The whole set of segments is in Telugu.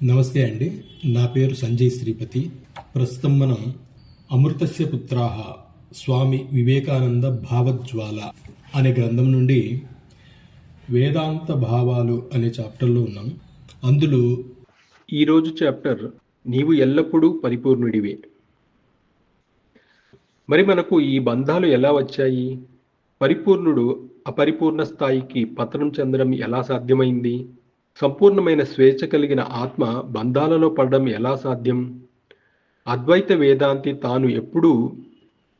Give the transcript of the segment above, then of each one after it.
నమస్తే అండి. నా పేరు సంజయ్ శ్రీపతి. ప్రస్తుతం మనం అమృతస్య పుత్రాహ స్వామి వివేకానంద భావజ్వాల అనే గ్రంథం నుండి వేదాంత భావాలు అనే చాప్టర్లో ఉన్నాం. అందులో ఈరోజు చాప్టర్ నీవు ఎల్లప్పుడూ పరిపూర్ణుడివే. మరి మనకు ఈ బంధాలు ఎలా వచ్చాయి? పరిపూర్ణుడు అపరిపూర్ణ స్థాయికి పతనం చెందడం ఎలా సాధ్యమైంది? సంపూర్ణమైన స్వేచ్ఛ కలిగిన ఆత్మ బంధాలలో పడడం ఎలా సాధ్యం? అద్వైత వేదాంతి తాను ఎప్పుడూ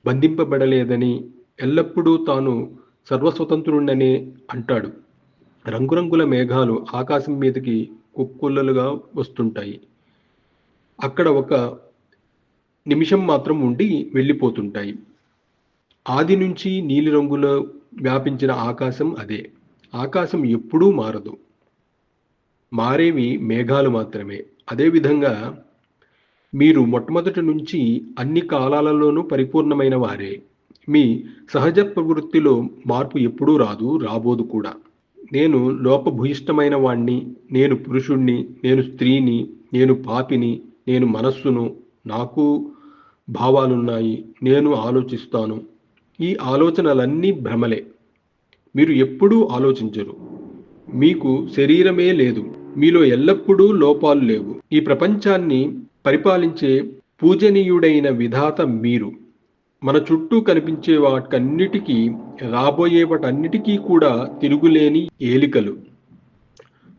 బంధింపబడలేదని, ఎల్లప్పుడూ తాను సర్వస్వతంత్రుడనే అంటాడు. రంగురంగుల మేఘాలు ఆకాశం మీదకి కుక్కులలుగా వస్తుంటాయి. అక్కడ ఒక నిమిషం మాత్రం ఉండి వెళ్ళిపోతుంటాయి. ఆది నుంచి నీలిరంగులో వ్యాపించిన ఆకాశం అదే. ఆకాశం ఎప్పుడూ మారదు, మారేవి మేఘాలు మాత్రమే. అదేవిధంగా మీరు మొట్టమొదటి నుంచి అన్ని కాలాలలోనూ పరిపూర్ణమైన వారే. మీ సహజ ప్రవృత్తిలో మార్పు ఎప్పుడూ రాదు, రాబోదు కూడా. నేను లోపభూయిష్టమైన వాణ్ణి, నేను పురుషుణ్ణి, నేను స్త్రీని, నేను పాపిని, నేను మనస్సును, నాకు భావాలున్నాయి, నేను ఆలోచిస్తాను. ఈ ఆలోచనలన్నీ భ్రమలే. మీరు ఎప్పుడూ ఆలోచించరు. మీకు శరీరమే లేదు. మీలో ఎల్లప్పుడూ లోపాలు లేవు. ఈ ప్రపంచాన్ని పరిపాలించే పూజనీయుడైన విధాత మీరు. మన చుట్టూ కనిపించే వాటన్నిటికీ, రాబోయే వాటన్నిటికీ కూడా తిరుగులేని ఏలికలు.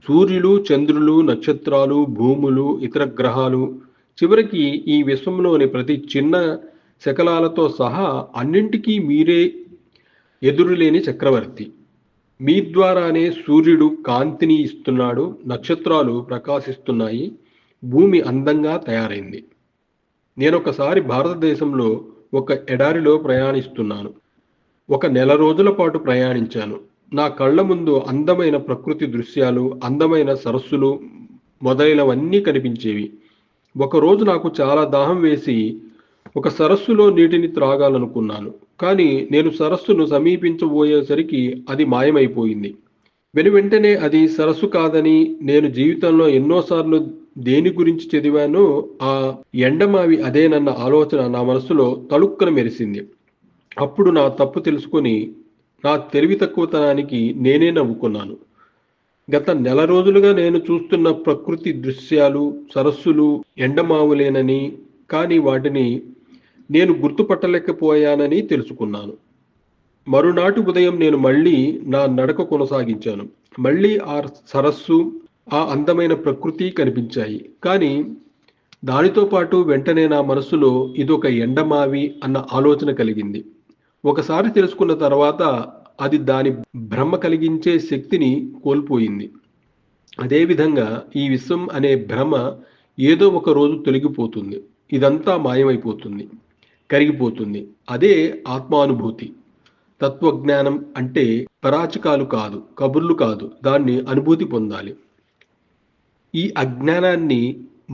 సూర్యులు, చంద్రులు, నక్షత్రాలు, భూములు, ఇతర గ్రహాలు, చివరికి ఈ విశ్వంలోని ప్రతి చిన్న శకలాలతో సహా అన్నింటికీ మీరే ఎదురులేని చక్రవర్తి. మీ ద్వారానే సూర్యుడు కాంతిని ఇస్తున్నాడు, నక్షత్రాలు ప్రకాశిస్తున్నాయి, భూమి అందంగా తయారైంది. నేనొకసారి భారతదేశంలో ఒక ఎడారిలో ప్రయాణిస్తున్నాను. ఒక నెల రోజుల పాటు ప్రయాణించాను. నా కళ్ళ ముందు అందమైన ప్రకృతి దృశ్యాలు, అందమైన సరస్సులు మొదలైనవన్నీ కనిపించేవి. ఒకరోజు నాకు చాలా దాహం వేసి ఒక సరస్సులో నీటిని త్రాగాలనుకున్నాను. కానీ నేను సరస్సును సమీపించబోయేసరికి అది మాయమైపోయింది. వెనువెంటనే అది సరస్సు కాదని నేను జీవితంలో ఎన్నోసార్లు దేని గురించి చదివానో ఆ ఎండమావి అదేనన్న ఆలోచన నా మనసులో తళుక్కున మెరిసింది. అప్పుడు నా తప్పు తెలుసుకొని నా తెలివి తక్కువతనానికి నేనే నవ్వుకున్నాను. గత నెల రోజులుగా నేను చూస్తున్న ప్రకృతి దృశ్యాలు, సరస్సులు ఎండమావులేనని, కానీ వాటిని నేను గుర్తుపట్టలేకపోయానని తెలుసుకున్నాను. మరునాటి ఉదయం నేను మళ్ళీ నా నడక కొనసాగించాను. మళ్ళీ ఆ సరస్సు, ఆ అందమైన ప్రకృతి కనిపించాయి. కానీ దానితో పాటు వెంటనే నా మనసులో ఇదొక ఎండమావి అన్న ఆలోచన కలిగింది. ఒకసారి తెలుసుకున్న తర్వాత అది దాని భ్రమ కలిగించే శక్తిని కోల్పోయింది. అదేవిధంగా ఈ విశ్వం అనే భ్రమ ఏదో ఒక రోజు తొలగిపోతుంది. ఇదంతా మాయమైపోతుంది, కరిగిపోతుంది. అదే ఆత్మానుభూతి. తత్వజ్ఞానం అంటే పరాచికాలు కాదు, కబుర్లు కాదు, దాన్ని అనుభూతి పొందాలి. ఈ అజ్ఞానాన్ని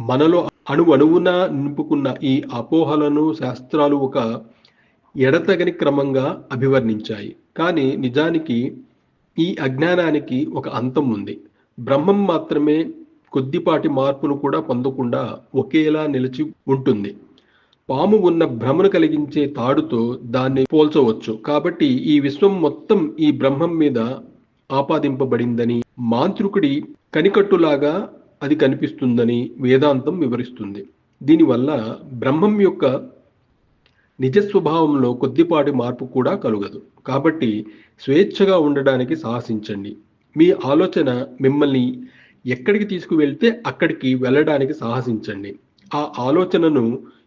మనలో అణువణువున నింపుకున్న ఈ అపోహలను శాస్త్రాలు ఒక ఎడతగని క్రమంగా అభివర్ణించాయి. కానీ నిజానికి ఈ అజ్ఞానానికి ఒక అంతం ఉంది. బ్రహ్మం మాత్రమే కొద్దిపాటి మార్పును కూడా పొందకుండా ఒకేలా నిలిచి ఉంటుంది. పాము ఉన్న భ్రమను కలిగించే తాడుతో దాన్ని పోల్చవచ్చు. కాబట్టి ఈ విశ్వం మొత్తం ఈ బ్రహ్మం మీద ఆపాదింపబడిందని, మాంత్రికుడి కనికట్టులాగా అది కనిపిస్తుందని వేదాంతం వివరిస్తుంది. దీనివల్ల బ్రహ్మం యొక్క నిజస్వభావంలో కొద్దిపాటి మార్పు కూడా కలుగదు. కాబట్టి స్వేచ్ఛగా ఉండడానికి సాహసించండి. మీ ఆలోచన మిమ్మల్ని ఎక్కడికి తీసుకువెళ్తే అక్కడికి వెళ్ళడానికి సాహసించండి. ఆ ఆలోచనను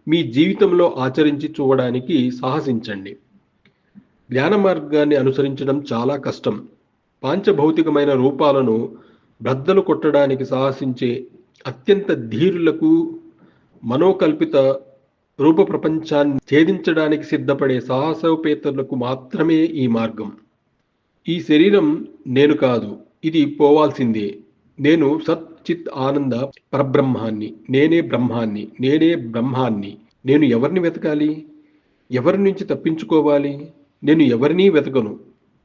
మీ జీవితంలో ఆచరించి చూడడానికి సాహసించండి. జ్ఞాన మార్గాన్ని అనుసరించడం చాలా కష్టం. పాంచభౌతికమైన రూపాలను బ్రద్దలు కొట్టడానికి సాహసించే అత్యంత ధీరులకు, మనోకల్పిత రూప ప్రపంచాన్ని ఛేదించడానికి సిద్ధపడే సాహసోపేతలకు మాత్రమే ఈ మార్గం. ఈ శరీరం నేను కాదు, ఇది పోవాల్సిందే. నేను సత్ చిత్ ఆనంద పరబ్రహ్మాన్ని, నేనే బ్రహ్మాన్ని, నేనే బ్రహ్మాన్ని. నేను ఎవరిని వెతకాలి? ఎవరి నుంచి తప్పించుకోవాలి? నేను ఎవరినీ వెతకను,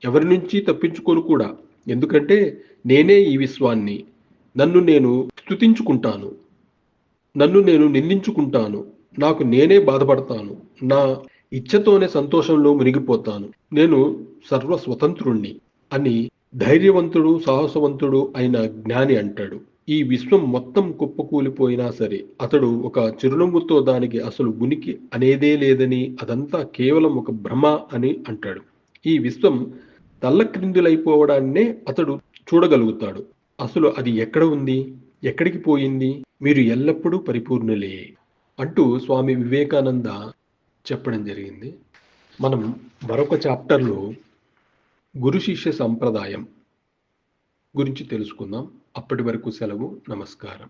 ఎవరి నుంచి తప్పించుకోను కూడా. ఎందుకంటే నేనే ఈ విశ్వాన్ని. నన్ను నేను స్తుతించుకుంటాను. నన్ను నేను నిందించుకుంటాను. నాకు నేనే బాధపడతాను. నా ఇచ్ఛతోనే సంతోషంలో మునిగిపోతాను. నేను సర్వస్వతంత్రుణ్ణి అని ధైర్యవంతుడు, సాహసవంతుడు అయిన జ్ఞాని అంటాడు. ఈ విశ్వం మొత్తం కుప్పకూలిపోయినా సరే, అతడు ఒక చిరునవ్వుతో దానికి అసలు ఉనికి అనేదే లేదని, అదంతా కేవలం ఒక భ్రమ అని అంటాడు. ఈ విశ్వం తల్లక్రిందులైపోవడాన్నే అతడు చూడగలుగుతాడు. అసలు అది ఎక్కడ ఉంది? ఎక్కడికి పోయింది? మీరు ఎల్లప్పుడూ పరిపూర్ణులే అంటూ స్వామి వివేకానంద చెప్పడం జరిగింది. మనం మరొక చాప్టర్‌లో గురు శిష్య సంప్రదాయం గురించి తెలుసుకుందాం. అప్పటి వరకు సెలవు. నమస్కారం.